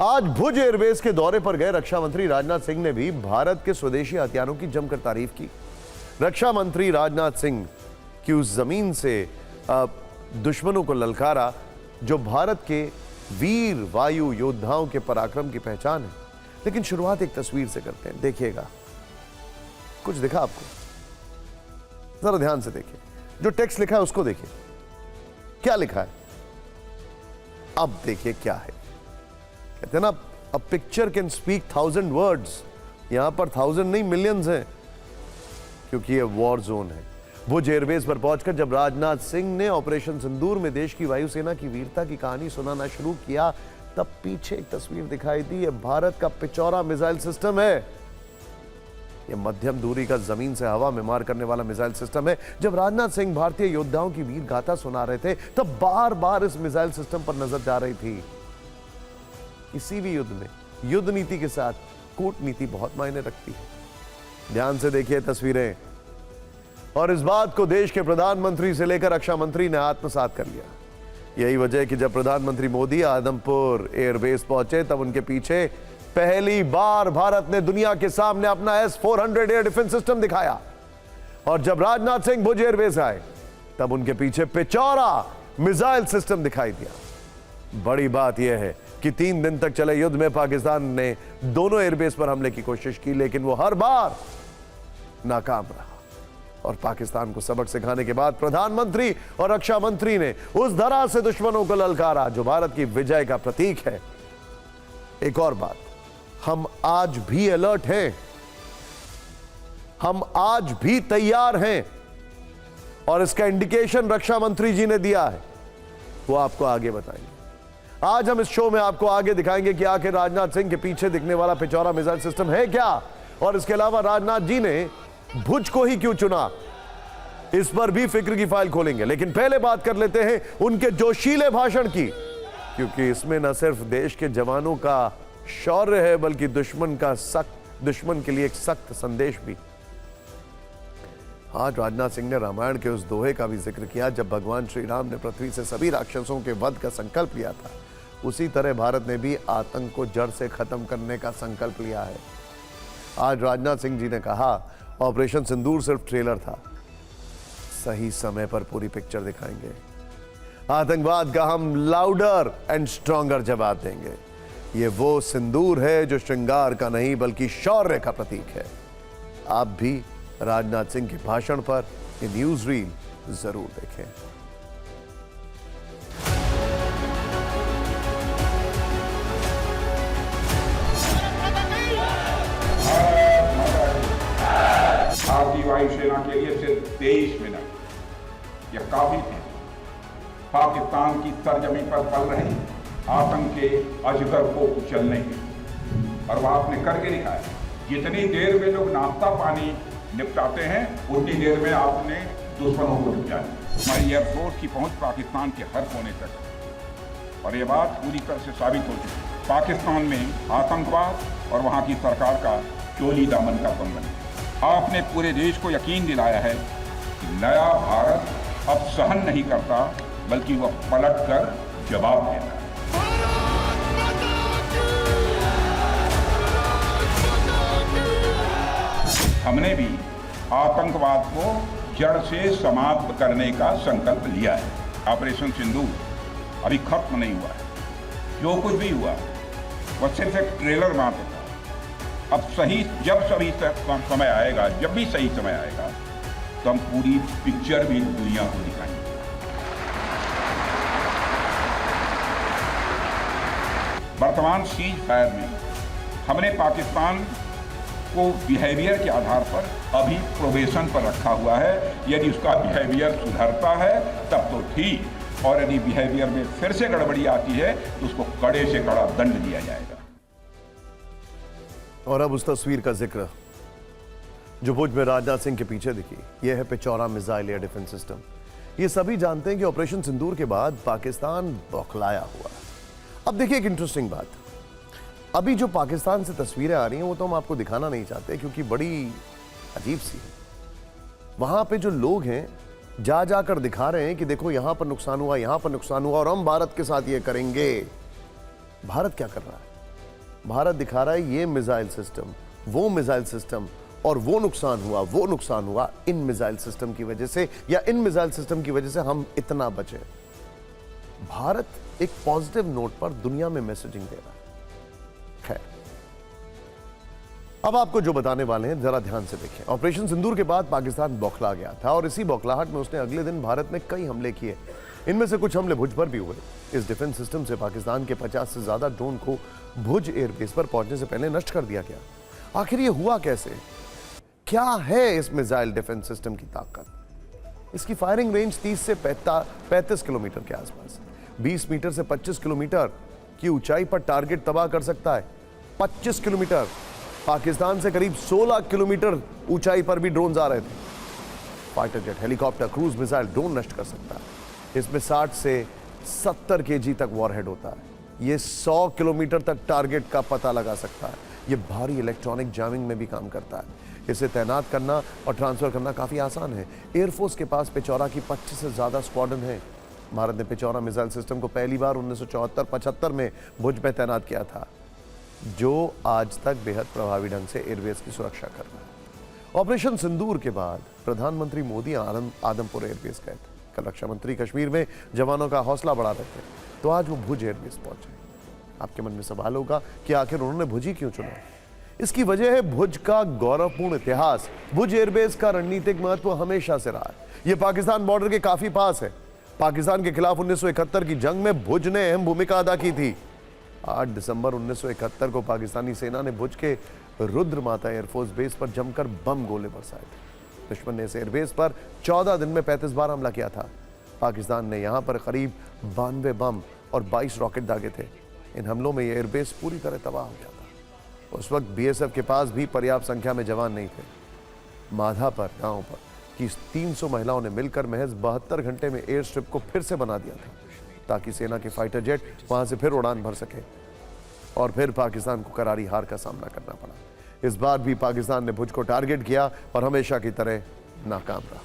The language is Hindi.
आज भुज एयरबेस के दौरे पर गए रक्षा मंत्री राजनाथ सिंह ने भी भारत के स्वदेशी हथियारों की जमकर तारीफ की। रक्षा मंत्री राजनाथ सिंह की उस जमीन से दुश्मनों को ललकारा जो भारत के वीर वायु योद्धाओं के पराक्रम की पहचान है। लेकिन शुरुआत एक तस्वीर से करते हैं, देखिएगा। कुछ दिखा आपको? जरा ध्यान से देखिए, जो टेक्स्ट लिखा है उसको देखिए, क्या लिखा है। अब देखिए क्या है। कहते हैं ना, a picture can speak 1000 words. यहां पर 1000 नहीं, मिलियंस हैं, क्योंकि ये वॉर जोन है। भुज एयरबेस पर पहुंचकर जब राजनाथ सिंह ने ऑपरेशन सिंदूर में देश की वायुसेना की वीरता की कहानी सुनाना शुरू किया, तब पीछे एक तस्वीर दिखाई दी। ये भारत का पिचौरा मिसाइल सिस्टम है। यह मध्यम दूरी का जमीन से हवा में मार करने वाला मिसाइल सिस्टम है। जब राजनाथ सिंह भारतीय योद्धाओं की वीर गाथा सुना रहे थे, तब बार बार इस मिसाइल सिस्टम पर नजर जा रही थी। किसी भी युद्ध में युद्ध नीति के साथ कूटनीति बहुत मायने रखती है। ध्यान से देखिए तस्वीरें। और इस बात को देश के प्रधानमंत्री से लेकर रक्षा मंत्री ने आत्मसात कर लिया। यही वजह है कि जब प्रधानमंत्री मोदी आदमपुर एयरबेस पहुंचे, तब उनके पीछे पहली बार भारत ने दुनिया के सामने अपना S-400 एयर डिफेंस सिस्टम दिखाया। और जब राजनाथ सिंह भुज एयरबेस आए, तब उनके पीछे पिचौरा मिसाइल सिस्टम दिखाई दिया। बड़ी बात यह है कि 3 दिन तक चले युद्ध में पाकिस्तान ने दोनों एयरबेस पर हमले की कोशिश की, लेकिन वो हर बार नाकाम रहा। और पाकिस्तान को सबक सिखाने के बाद प्रधानमंत्री और रक्षा मंत्री ने उस धरा से दुश्मनों को ललकारा जो भारत की विजय का प्रतीक है। एक और बात, हम आज भी अलर्ट हैं, हम आज भी तैयार हैं, और इसका इंडिकेशन रक्षा मंत्री जी ने दिया है, वो आपको आगे बताएंगे। आज हम इस शो में आपको आगे दिखाएंगे कि आखिर राजनाथ सिंह के पीछे दिखने वाला पिचौरा मिसाइल सिस्टम है क्या, और इसके अलावा राजनाथ जी ने भुज को ही क्यों चुना, इस पर भी फिक्र की फाइल खोलेंगे। लेकिन पहले बात कर लेते हैं उनके जोशीले भाषण की, क्योंकि इसमें न सिर्फ देश के जवानों का शौर्य है, बल्कि दुश्मन के लिए एक सख्त संदेश भी। आज राजनाथ सिंह ने रामायण के उस दोहे का भी जिक्र किया जब भगवान श्री राम ने पृथ्वी से सभी राक्षसों के वध का संकल्प लिया था। उसी तरह भारत ने भी आतंक को जड़ से खत्म करने का संकल्प लिया है। आज राजनाथ सिंह जी ने कहा, ऑपरेशन सिंदूर सिर्फ ट्रेलर था, सही समय पर पूरी पिक्चर दिखाएंगे। आतंकवाद का हम लाउडर एंड स्ट्रॉन्गर जवाब देंगे। ये वो सिंदूर है जो श्रृंगार का नहीं बल्कि शौर्य का प्रतीक है। आप भी राजनाथ सिंह के भाषण पर ये न्यूज रील जरूर देखें। भारतीय वायुसेना के लिए सिर्फ 23 मिनट यह काफी थे पाकिस्तान की सरजमी पर पल रहे आतंक के अजगर को कुचलने के। और वह आपने करके दिखाया। जितनी देर में लोग नाश्ता पानी निपटाते हैं, उतनी देर में आपने दुश्मनों को निपटाया। हमारी एयरफोर्स की पहुंच पाकिस्तान के हर कोने तक, और यह बात पूरी तरह से साबित हो चुकी है। पाकिस्तान में आतंकवाद और वहां की सरकार का चोली दामन का संबंध है। आपने पूरे देश को यकीन दिलाया है कि नया भारत अब सहन नहीं करता, बल्कि वह पलट कर जवाब देता है। हमने भी आतंकवाद को जड़ से समाप्त करने का संकल्प लिया है। ऑपरेशन सिंदूर अभी खत्म नहीं हुआ है। जो कुछ भी हुआ वह सिर्फ एक ट्रेलर मात्र था। अब जब समय आएगा, जब भी सही समय आएगा, तो हम पूरी पिक्चर भी दुनिया को दिखाएंगे। वर्तमान सीज फायर में हमने पाकिस्तान को बिहेवियर के आधार पर अभी प्रोबेशन पर रखा हुआ है। यदि उसका बिहेवियर सुधरता है तब तो ठीक, और यदि बिहेवियर में फिर से गड़बड़ी आती है तो उसको कड़े से कड़ा दंड दिया जाएगा। और अब उस तस्वीर का जिक्र जो भुज में राजनाथ सिंह के पीछे दिखी, यह है पिचौरा मिसाइल एयर डिफेंस सिस्टम। ये सभी जानते हैं कि ऑपरेशन सिंदूर के बाद पाकिस्तान बौखलाया हुआ। अब देखिए एक इंटरेस्टिंग बात, अभी जो पाकिस्तान से तस्वीरें आ रही हैं वो तो हम आपको दिखाना नहीं चाहते, क्योंकि बड़ी अजीब सी है। वहां पे जो लोग हैं जा जाकर दिखा रहे हैं कि देखो यहां पर नुकसान हुआ, यहां पर नुकसान हुआ, और हम भारत के साथ ये करेंगे। भारत क्या कर रहा है? भारत दिखा रहा है ये मिसाइल सिस्टम, वो मिसाइल सिस्टम, और वो नुकसान हुआ इन मिसाइल सिस्टम की वजह से, या इन मिसाइल सिस्टम की वजह से हम इतना बचे। भारत एक पॉजिटिव नोट पर दुनिया में मैसेजिंग दे रहा है। खैर, अब आपको जो बताने वाले हैं जरा ध्यान से देखें। ऑपरेशन सिंदूर के बाद पाकिस्तान बौखला गया था और इसी बौखलाहट में उसने अगले दिन भारत में कई हमले किए। इनमें से कुछ हमले भुज पर भी हुए। इस डिफेंस सिस्टम से पाकिस्तान के 50 से ज्यादा ड्रोन को भुज एयरबेस पर पहुंचने से पहले नष्ट कर दिया गया। आखिर ये हुआ कैसे? क्या है इस मिसाइल डिफेंस सिस्टम की ताकत? इसकी फायरिंग रेंज 30 से 35 किलोमीटर के आसपास, 20 मीटर से 25 किलोमीटर की ऊंचाई पर टारगेट तबाह कर सकता है। 25 किलोमीटर, पाकिस्तान से करीब 16 किलोमीटर ऊंचाई पर भी ड्रोन आ रहे थे। Fighter jet, helicopter, cruise missile drone नष्ट कर सकता है। इसमें 60 से 70 केजी तक वॉरहेड होता है। ये 100 किलोमीटर तक टारगेट का पता लगा सकता है। ये भारी इलेक्ट्रॉनिक जैमिंग में भी काम करता है। इसे तैनात करना और ट्रांसफर करना काफी आसान है। एयरफोर्स के पास पिचौरा की 25 से ज्यादा स्क्वाड्रन है। भारत ने पिचौरा मिसाइल सिस्टम को पहली बार 1974-75 में भुज में तैनात किया था, जो आज तक बेहद प्रभावी ढंग से एयरबेस की सुरक्षा कर रहा है। ऑपरेशन सिंदूर के बाद प्रधानमंत्री मोदी आदमपुर एयरबेस गए थे। कल रक्षा मंत्री कश्मीर में जवानों का हौसला बढ़ा रहे थे, तो आज वो भुज एयरबेस पहुंचे। आपके मन में सवाल होगा कि आखिर उन्होंने भुज ही क्यों चुना? इसकी वजह है भुज का गौरवपूर्ण इतिहास। भुज एयरबेस का रणनीतिक महत्व हमेशा से रहा है। यह पाकिस्तान बॉर्डर के काफी पास है। पाकिस्तान के खिलाफ 1971 की जंग में भुज ने अहम भूमिका अदा की थी। 8 दिसंबर 1971 को पाकिस्तानी सेना ने भुज के रुद्र माता एयरफोर्स बेस पर जमकर बम गोले बरसाए थे। दुश्मन ने इस एयरबेस पर 14 दिन में 35 बार हमला किया था। पाकिस्तान ने यहां पर करीब 92 बम और 22 रॉकेट दागे थे। इन हमलों में यह एयरबेस पूरी तरह तबाह हो गया था। उस वक्त बीएसएफ के पास भी पर्याप्त संख्या में जवान नहीं थे। माधा पर गांव पर की 300 महिलाओं ने मिलकर महज 72 घंटे में एयर स्ट्रिप को फिर से बना दिया था, ताकि सेना के फाइटर जेट वहां से फिर उड़ान भर सके। और फिर पाकिस्तान को करारी हार का सामना करना पड़ा। इस बार भी पाकिस्तान ने भुज को टारगेट किया और हमेशा की तरह नाकाम रहा।